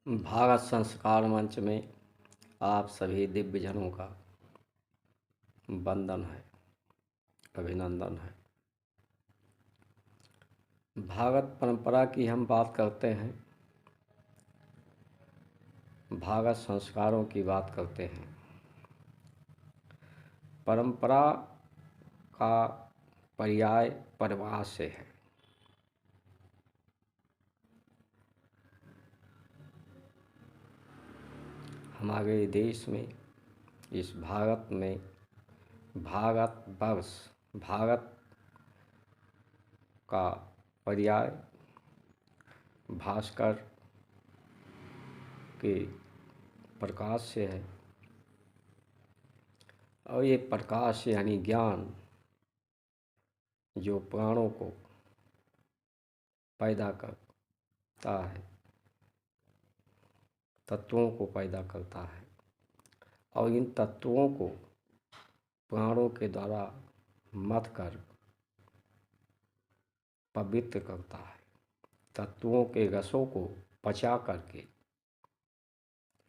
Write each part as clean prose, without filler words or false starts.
भारत संस्कार मंच में आप सभी दिव्यजनों का वंदन है, अभिनंदन है। भागवत परंपरा की हम बात करते हैं, भागवत संस्कारों की बात करते हैं। परंपरा का पर्याय परिवार से है। हमारे देश में, इस भारत में, भारत वर्ष, भारत का पर्याय भास्कर के प्रकाश से है। और ये प्रकाश यानी ज्ञान जो प्राणों को पैदा करता है, तत्वों को पैदा करता है और इन तत्वों को प्राणों के द्वारा मथ कर पवित्र करता है। तत्वों के रसों को पचा करके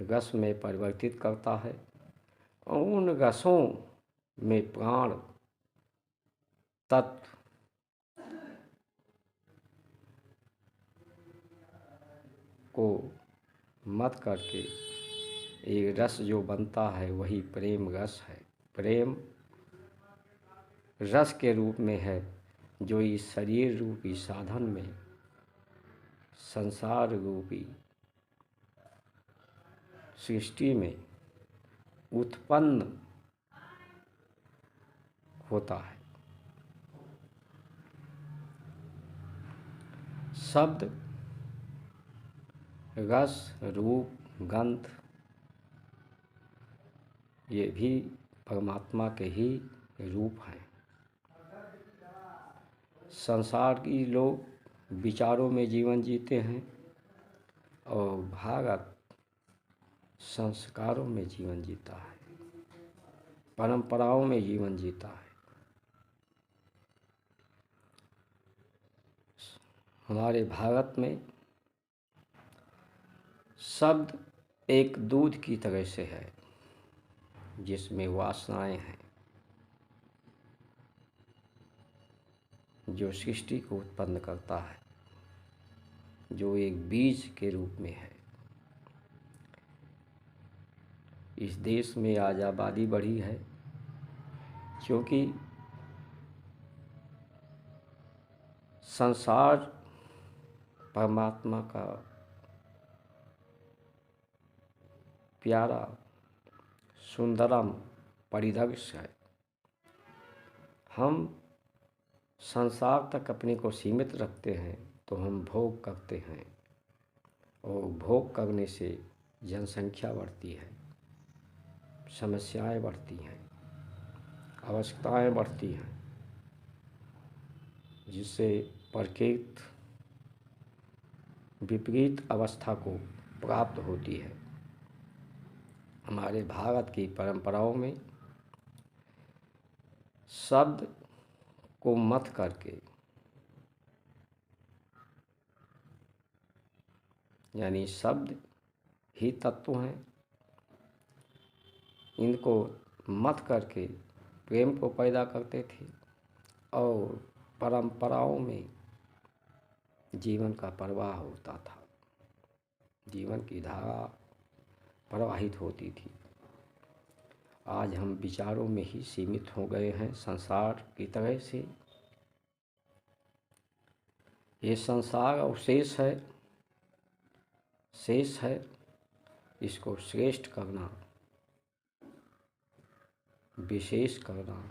रस में परिवर्तित करता है और उन रसों में प्राण तत्व को मथ करके एक रस जो बनता है वही प्रेम रस है। प्रेम रस के रूप में है जो इस शरीर रूपी साधन में, संसार रूपी सृष्टि में उत्पन्न होता है। शब्द, रस, रूप, गंध ये भी परमात्मा के ही रूप हैं। संसार की लोग विचारों में जीवन जीते हैं और भारत संस्कारों में जीवन जीता है, परंपराओं में जीवन जीता है। हमारे भारत में शब्द एक दूध की तरह से है जिसमें वासनाएं हैं, जो सृष्टि को उत्पन्न करता है, जो एक बीज के रूप में है। इस देश में आज आबादी बढ़ी है क्योंकि संसार परमात्मा का प्यारा सुंदरम परिदृश्य है। हम संसार तक अपने को सीमित रखते हैं तो हम भोग करते हैं और भोग करने से जनसंख्या बढ़ती है, समस्याएं बढ़ती हैं, आवश्यकताएं बढ़ती हैं, जिससे प्रकृति विपरीत अवस्था को प्राप्त होती है। हमारे भारत की परंपराओं में शब्द को मथ करके, यानी शब्द ही तत्व हैं, इनको मथ करके प्रेम को पैदा करते थे और परंपराओं में जीवन का प्रवाह होता था, जीवन की धारा प्रवाहित होती थी। आज हम विचारों में ही सीमित हो गए हैं संसार की तरह से। ये संसार अवशेष है, शेष है, इसको श्रेष्ठ करना, विशेष करना,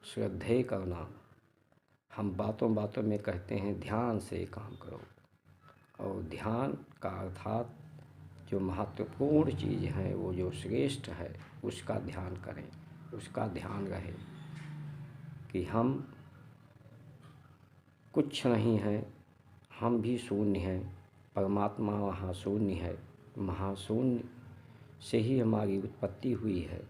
श्रद्धेय करना। हम बातों बातों में कहते हैं ध्यान से काम करो, और ध्यान का अर्थात जो महत्वपूर्ण चीज़ है, वो जो श्रेष्ठ है, उसका ध्यान करें, उसका ध्यान रहे कि हम कुछ नहीं हैं, हम भी शून्य हैं, परमात्मा वहाँ शून्य है, महाशून्य से ही हमारी उत्पत्ति हुई है।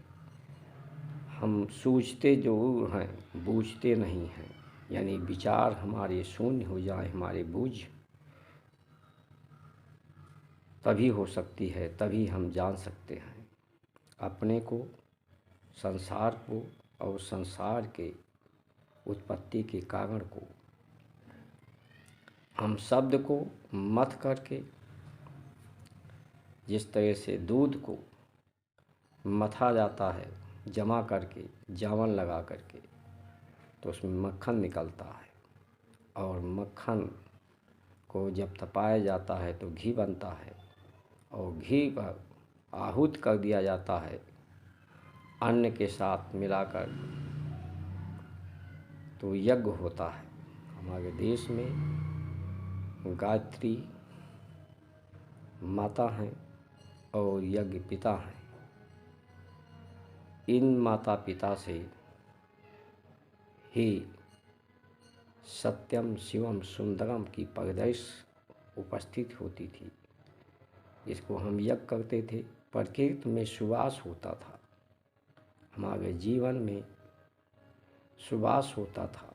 हम सूझते जरूर हैं, बूझते नहीं हैं, यानी विचार हमारे शून्य हो जाए, हमारे बूझ तभी हो सकती है, तभी हम जान सकते हैं अपने को, संसार को और संसार के उत्पत्ति के कारण को। हम शब्द को मथ करके, जिस तरह से दूध को मथा जाता है जमा करके, जावन लगा करके, तो उसमें मक्खन निकलता है, और मक्खन को जब तपाया जाता है तो घी बनता है, और घी पर आहूत कर दिया जाता है अन्न के साथ मिलाकर, तो यज्ञ होता है। हमारे देश में गायत्री माता हैं और यज्ञ पिता हैं। इन माता पिता से ही सत्यम शिवम सुंदरम की पैदाइश उपस्थित होती थी। इसको हम यज्ञ करते थे, प्रकृति में सुवास होता था, हमारे जीवन में सुवास होता था।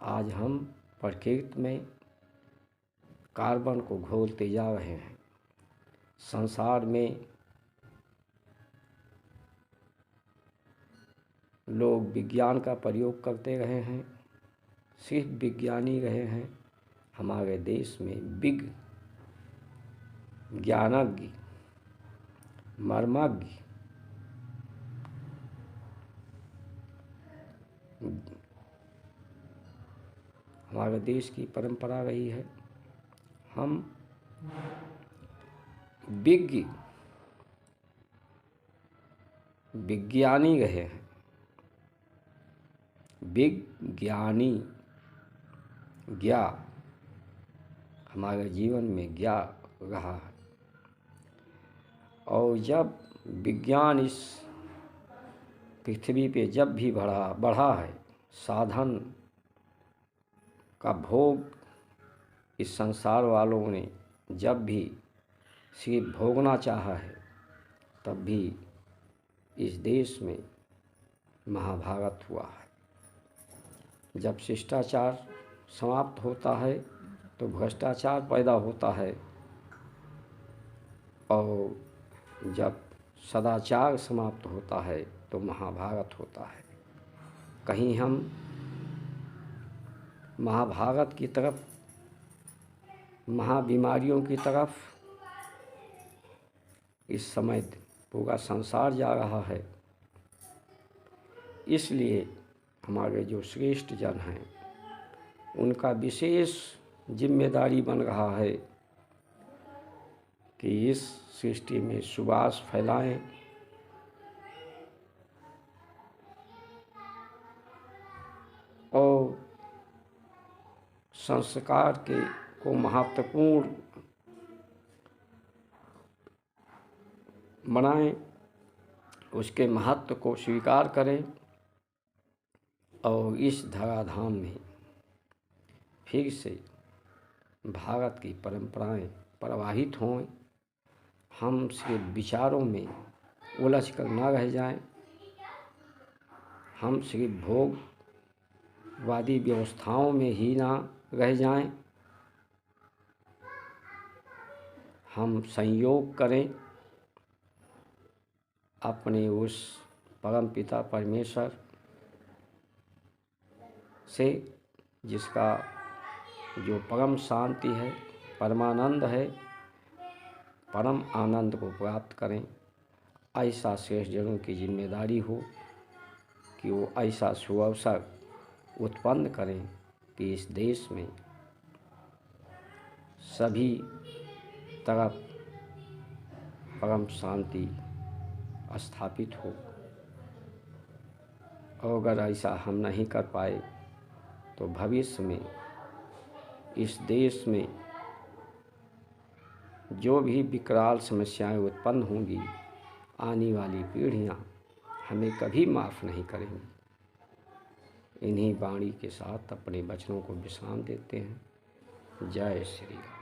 आज हम प्रकृति में कार्बन को घोलते जा रहे हैं। संसार में लोग विज्ञान का प्रयोग करते रहे हैं, सिर्फ विज्ञानी रहे हैं। हमारे देश में ज्ञानज्ञ, मर्मज्ञ, हमारे देश की परंपरा रही है। हम विज्ञानी रहे हैं, विज्ञानी, ज्ञा हमारे जीवन में ज्ञा रहा है। और जब विज्ञान इस पृथ्वी पे जब भी बढ़ा है, साधन का भोग इस संसार वालों ने जब भी सिर्फ भोगना चाहा है, तब भी इस देश में महाभारत हुआ है। जब शिष्टाचार समाप्त होता है तो भ्रष्टाचार पैदा होता है, और जब सदाचार समाप्त होता है तो महाभारत होता है। कहीं हम महाभारत की तरफ, महाबीमारियों की तरफ इस समय पूरा संसार जा रहा है। इसलिए हमारे जो श्रेष्ठ जन हैं, उनका विशेष जिम्मेदारी बन रहा है कि इस सृष्टि में सुवास फैलाएं, और संस्कार को महत्वपूर्ण बनाएं, उसके महत्व को स्वीकार करें, और इस धराधाम में फिर से भारत की परंपराएं प्रवाहित हों। हम सिर्फ विचारों में उलझ कर न रह जाएं, हम सिर्फ भोगवादी व्यवस्थाओं में ही ना रह जाएं, हम संयोग करें अपने उस परमपिता परमेश्वर से, जिसका जो परम शांति है, परमानंद है, परम आनंद को प्राप्त करें। ऐसा श्रेष्ठ जनों की जिम्मेदारी हो कि वो ऐसा सुअवसर उत्पन्न करें कि इस देश में सभी तरफ परम शांति स्थापित हो। और अगर ऐसा हम नहीं कर पाए तो भविष्य में इस देश में जो भी विकराल समस्याएं उत्पन्न होंगी, आने वाली पीढ़ियां हमें कभी माफ़ नहीं करेंगी। इन्हीं वाणी के साथ अपने वचनों को विश्राम देते हैं। जय श्री राम।